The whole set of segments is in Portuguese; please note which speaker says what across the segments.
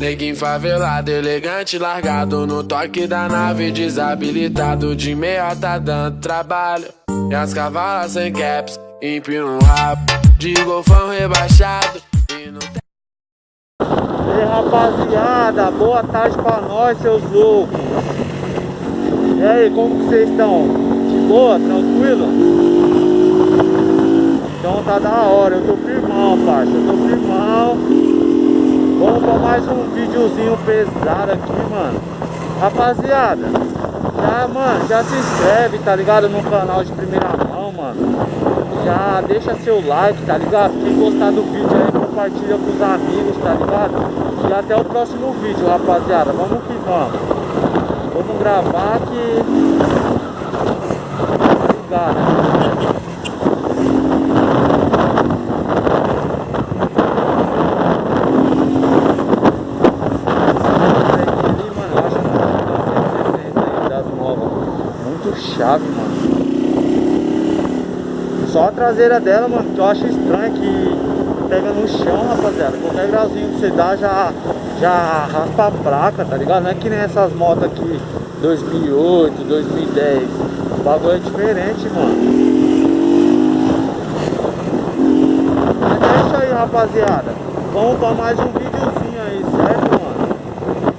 Speaker 1: Neguinho favelado, elegante, largado no toque da nave, desabilitado de meia tá dando trabalho. E as cavalas sem caps, empina um rabo de golfão rebaixado e não tem...
Speaker 2: E aí, rapaziada, boa tarde pra nós, seus loucos. E aí, como que vocês estão? De boa, tranquilo? Então tá da hora, eu tô firmão, parça, eu tô firmão. Vamos pra mais um videozinho pesado aqui, mano. Rapaziada, já se inscreve, tá ligado? No canal de primeira mão, mano. Já deixa seu like, tá ligado? Quem gostar do vídeo aí, compartilha com os amigos, tá ligado? E até o próximo vídeo, rapaziada. Vamos que vamos. Vamos gravar que... Tá ligado? Chave, mano. Só a traseira dela, mano, que eu acho estranho, que pega no chão, rapaziada. Qualquer grauzinho que você dá já raspa a placa, tá ligado? Não é que nem essas motos aqui 2008, 2010. O bagulho é diferente, mano. Mas é isso aí, rapaziada. Vamos pra mais um videozinho aí, certo, mano?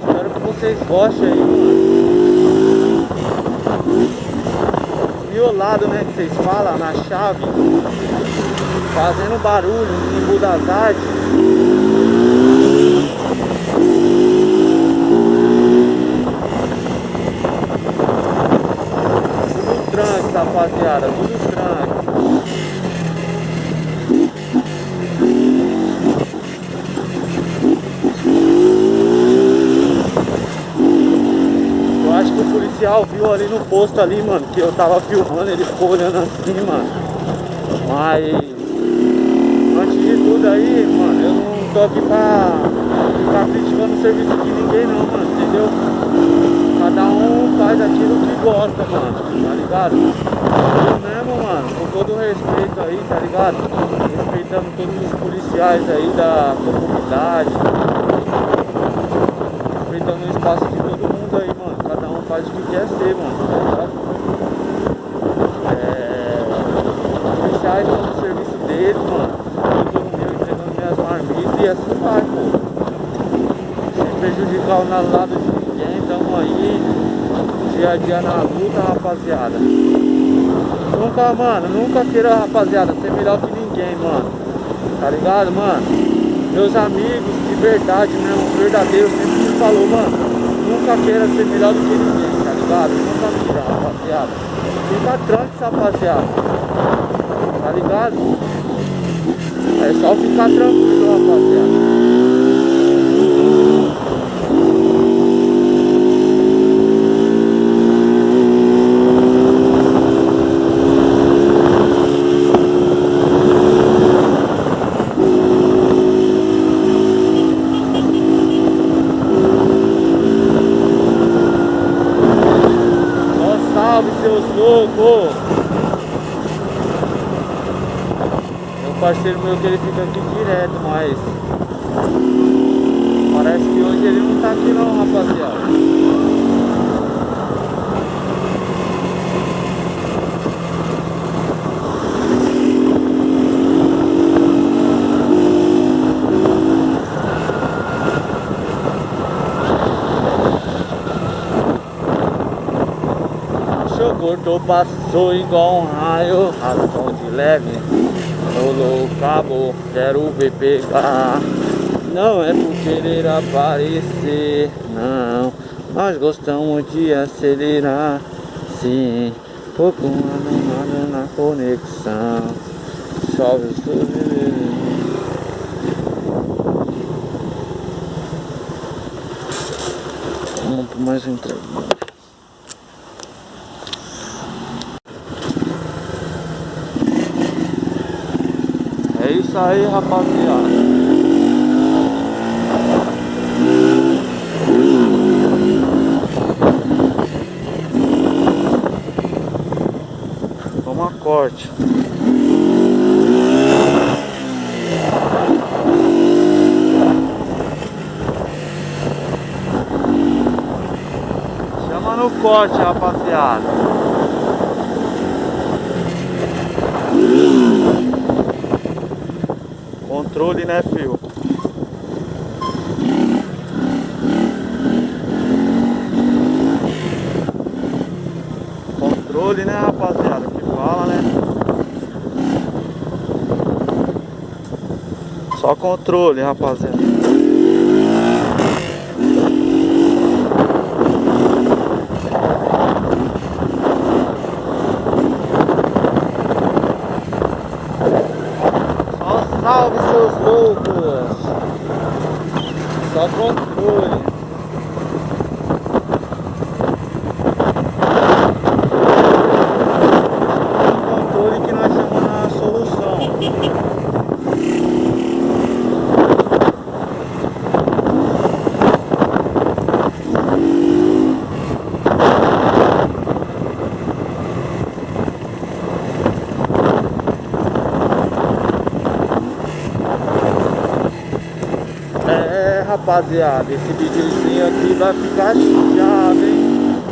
Speaker 2: Espero que vocês gostem aí, mano. Violado, né, que vocês falam, na chave, fazendo barulho em Embu das Artes. Tudo tranque, rapaziada, tudo tranque. Acho que o policial viu ali no posto ali, mano, que eu tava filmando, ele ficou olhando assim, mano. Mas antes de tudo aí, mano, eu não tô aqui pra ficar criticando o serviço de ninguém não, mano, entendeu? Cada um faz aquilo que gosta, mano, tá ligado? Eu mesmo, mano, com todo o respeito aí, tá ligado? Respeitando todos os policiais aí da comunidade, respeitando o espaço de todo mundo aí, mano. Cada um faz o que quer ser, mano, tá ligado? Os policiais estão no serviço deles, mano. Eu tô no meu entregando minhas marmitas e assim vai, pô. Sem prejudicar o lado de ninguém, tamo aí dia a dia na luta, rapaziada. Nunca, mano, nunca queira, rapaziada, ser melhor que ninguém, mano. Tá ligado, mano? Meus amigos de verdade mesmo, verdadeiros, sempre me falou, mano, nunca queira ser melhor do que ninguém, tá ligado? Nunca queira, rapaziada. Fica tranquilo, rapaziada. Tá ligado? É só ficar tranquilo, rapaziada. Seus loucos! Tem um parceiro meu que ele fica aqui direto, mas parece que hoje ele não tá aqui não, rapaziada. O gordo passou igual um raio, raspão de leve, rolou o cabo, quero ver pegar. Não é por querer aparecer, não, nós gostamos de acelerar, sim, pouco animado na conexão, chove o Vamos para mais um treino. É isso aí, rapaziada. Toma corte. corte, rapaziada. Controle, né, filho? Controle, né, rapaziada? Que fala, né? Só controle, rapaziada. Só salve, seus loucos. Só controle. Controle que nós chamamos na solução. Rapaziada, esse videozinho aqui vai ficar chave, hein?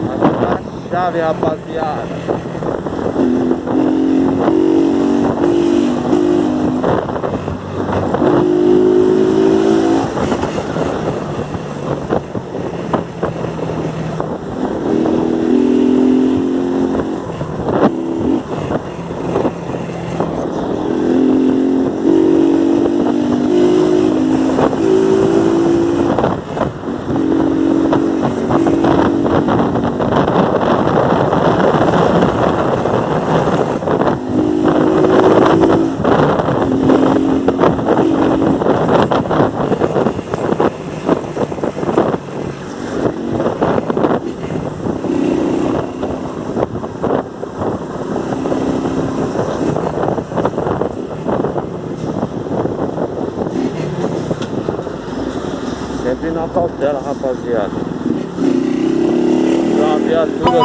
Speaker 2: Vai ficar chave, rapaziada. Sempre na cautela, rapaziada. Então, a viatura